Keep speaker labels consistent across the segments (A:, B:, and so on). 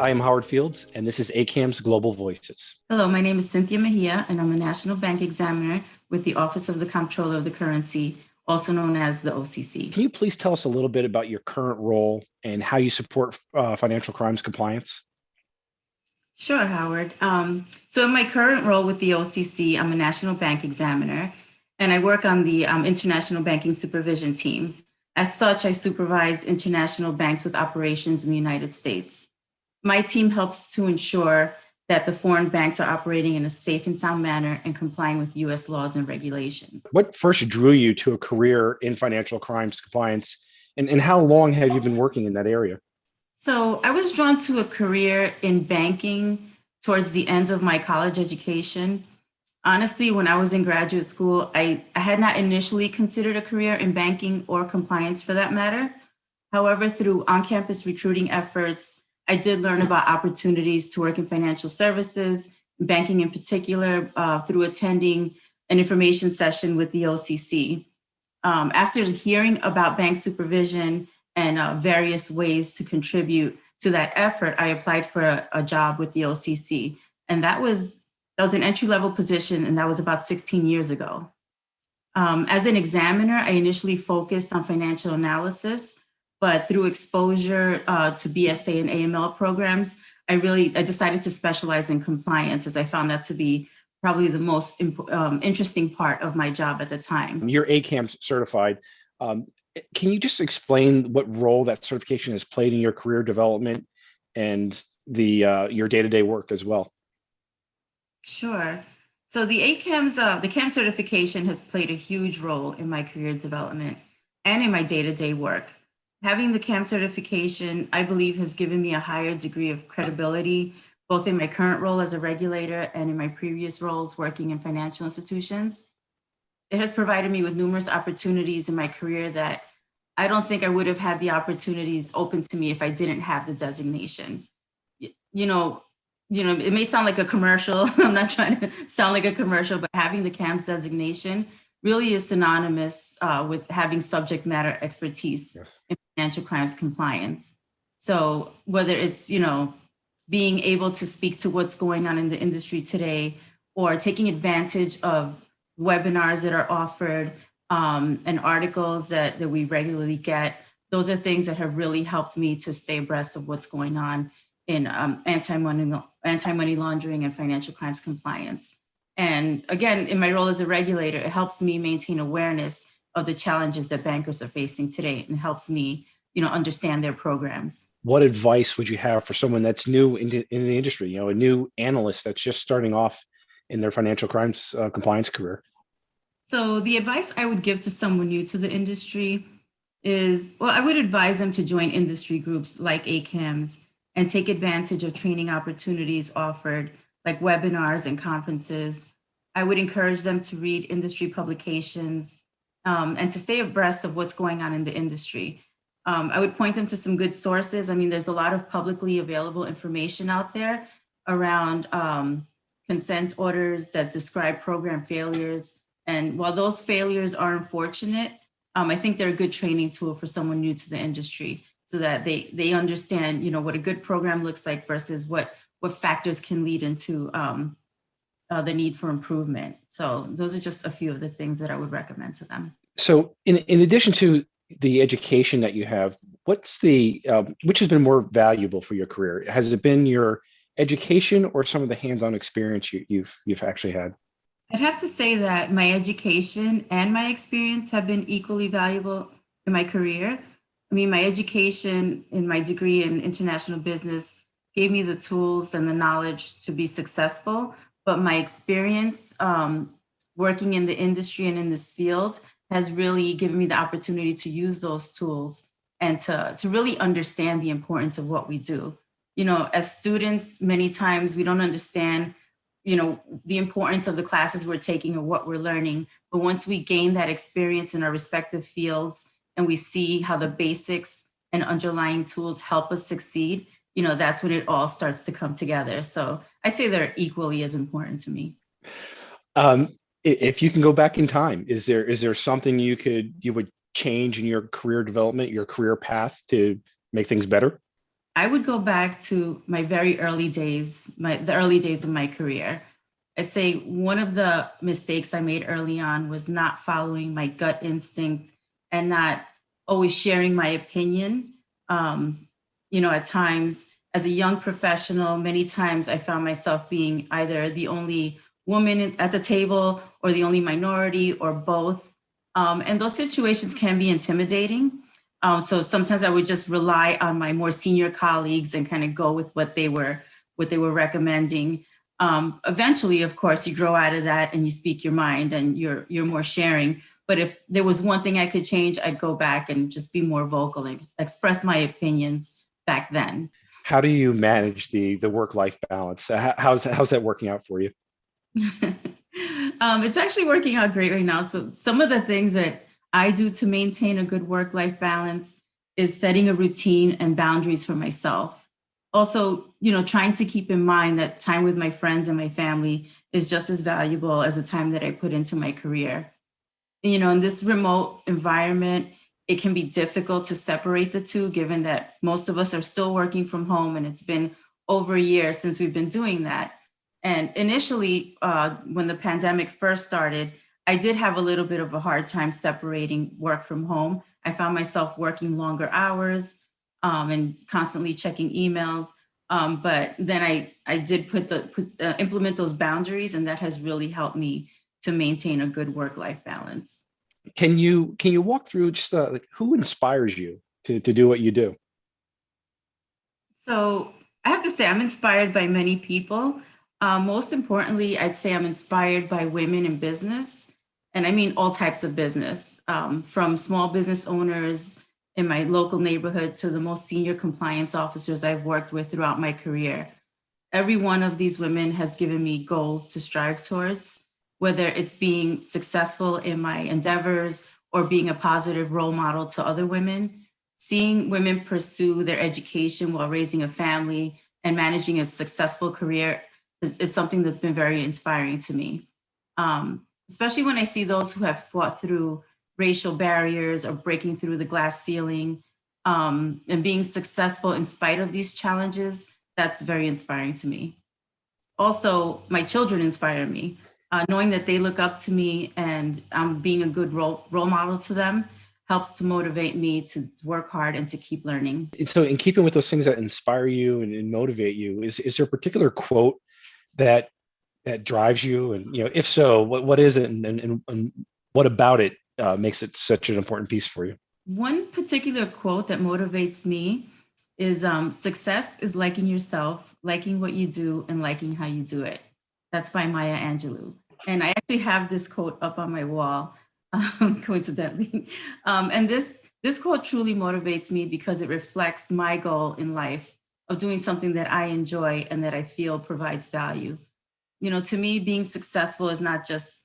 A: I am Howard Fields, and this is ACAMS Global Voices.
B: Hello, my name is Cynthia Mejia, and I'm a National Bank Examiner with the Office of the Comptroller of the Currency, also known as the OCC.
A: Can you please tell us a little bit about your current role and how you support financial crimes compliance?
B: Sure, Howard. So in my current role with the OCC, I'm a National Bank Examiner, and I work on the International Banking Supervision team. As such, I supervise international banks with operations in the United States. My team helps to ensure that the foreign banks are operating in a safe and sound manner and complying with US laws and regulations.
A: What first drew you to a career in financial crimes compliance, and how long have you been working in that area?
B: So I was drawn to a career in banking towards the end of my college education. Honestly, when I was in graduate school, I had not initially considered a career in banking or compliance for that matter. However, through on-campus recruiting efforts, I did learn about opportunities to work in financial services, banking in particular, through attending an information session with the OCC. After hearing about bank supervision and various ways to contribute to that effort, I applied for a job with the OCC, and that was an entry-level position, and that was about 16 years ago. As an examiner, I initially focused on financial analysis, but through exposure to BSA and AML programs, I decided to specialize in compliance, as I found that to be probably the most interesting part of my job at the time.
A: You're ACAMS certified. Can you just explain what role that certification has played in your career development and your day-to-day work as well?
B: Sure. So the CAMS certification has played a huge role in my career development and in my day-to-day work. Having the CAMS certification, I believe, has given me a higher degree of credibility, both in my current role as a regulator and in my previous roles working in financial institutions. It has provided me with numerous opportunities in my career that I don't think I would have had the opportunities open to me if I didn't have the designation. You know, it may sound like a commercial. I'm not trying to sound like a commercial, but having the CAMS designation really is synonymous with having subject matter expertise in financial crimes compliance. So whether it's, being able to speak to what's going on in the industry today, or taking advantage of webinars that are offered and articles that we regularly get, those are things that have really helped me to stay abreast of what's going on in anti-money laundering and financial crimes compliance. And again, in my role as a regulator, it helps me maintain awareness of the challenges that bankers are facing today and helps me, understand their programs.
A: What advice would you have for someone that's new in the industry, a new analyst that's just starting off in their financial crimes compliance career?
B: So the advice I would give to someone new to the industry is, well, I would advise them to join industry groups like ACAMS and take advantage of training opportunities offered like webinars and conferences. I would encourage them to read industry publications and to stay abreast of what's going on in the industry. I would point them to some good sources. I mean, there's a lot of publicly available information out there around consent orders that describe program failures. And while those failures are unfortunate, I think they're a good training tool for someone new to the industry so that they understand, what a good program looks like versus what factors can lead into the need for improvement. So those are just a few of the things that I would recommend to them.
A: So in addition to the education that you have, what's which has been more valuable for your career? Has it been your education or some of the hands-on experience you've actually had?
B: I'd have to say that my education and my experience have been equally valuable in my career. I mean, my education in my degree in international business gave me the tools and the knowledge to be successful, but my experience working in the industry and in this field has really given me the opportunity to use those tools and to really understand the importance of what we do. As students, many times we don't understand, the importance of the classes we're taking or what we're learning. But once we gain that experience in our respective fields and we see how the basics and underlying tools help us succeed, that's when it all starts to come together. So I'd say they're equally as important to me.
A: If you can go back in time, is there something you would change in your career development, your career path to make things better?
B: I would go back to my very early days, the early days of my career. I'd say one of the mistakes I made early on was not following my gut instinct and not always sharing my opinion. Um, at times, as a young professional, many times I found myself being either the only woman at the table or the only minority or both. And those situations can be intimidating. So sometimes I would just rely on my more senior colleagues and kind of go with what they were recommending. Eventually, of course, you grow out of that and you speak your mind and you're more sharing. But if there was one thing I could change, I'd go back and just be more vocal and express my opinions back then.
A: How do you manage the work-life balance? How's that working out for you?
B: It's actually working out great right now. So some of the things that I do to maintain a good work-life balance is setting a routine and boundaries for myself. Also, trying to keep in mind that time with my friends and my family is just as valuable as the time that I put into my career. In this remote environment, it can be difficult to separate the two, given that most of us are still working from home and it's been over a year since we've been doing that. And initially, when the pandemic first started, I did have a little bit of a hard time separating work from home. I found myself working longer hours and constantly checking emails. But then I did implement those boundaries, and that has really helped me to maintain a good work-life balance.
A: Can you walk through just like who inspires you to do what you do?
B: So I have to say, I'm inspired by many people. Most importantly, I'd say I'm inspired by women in business. And I mean all types of business, from small business owners in my local neighborhood to the most senior compliance officers I've worked with throughout my career. Every one of these women has given me goals to strive towards, whether it's being successful in my endeavors or being a positive role model to other women. Seeing women pursue their education while raising a family and managing a successful career is something that's been very inspiring to me. Especially when I see those who have fought through racial barriers or breaking through the glass ceiling, and being successful in spite of these challenges, that's very inspiring to me. Also, my children inspire me. Knowing that they look up to me and I'm being a good role model to them helps to motivate me to work hard and to keep learning.
A: And so, in keeping with those things that inspire you and motivate you, is there a particular quote that drives you? And if so, what is it, and what about it makes it such an important piece for you?
B: One particular quote that motivates me is success is liking yourself, liking what you do, and liking how you do it. That's by Maya Angelou. And I actually have this quote up on my wall, coincidentally. And this quote truly motivates me because it reflects my goal in life of doing something that I enjoy and that I feel provides value. To me, being successful is not just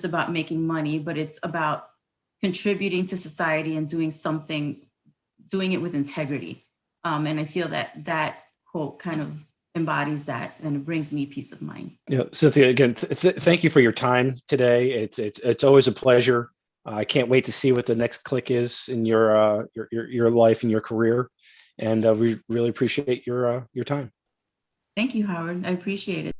B: about making money, but it's about contributing to society and doing it with integrity. And I feel that that quote kind of embodies that, and it brings me peace of mind.
A: Cynthia, again, thank you for your time today. It's always a pleasure. I can't wait to see what the next click is in your life and your career, and we really appreciate your time.
B: Thank you, Howard. I appreciate it.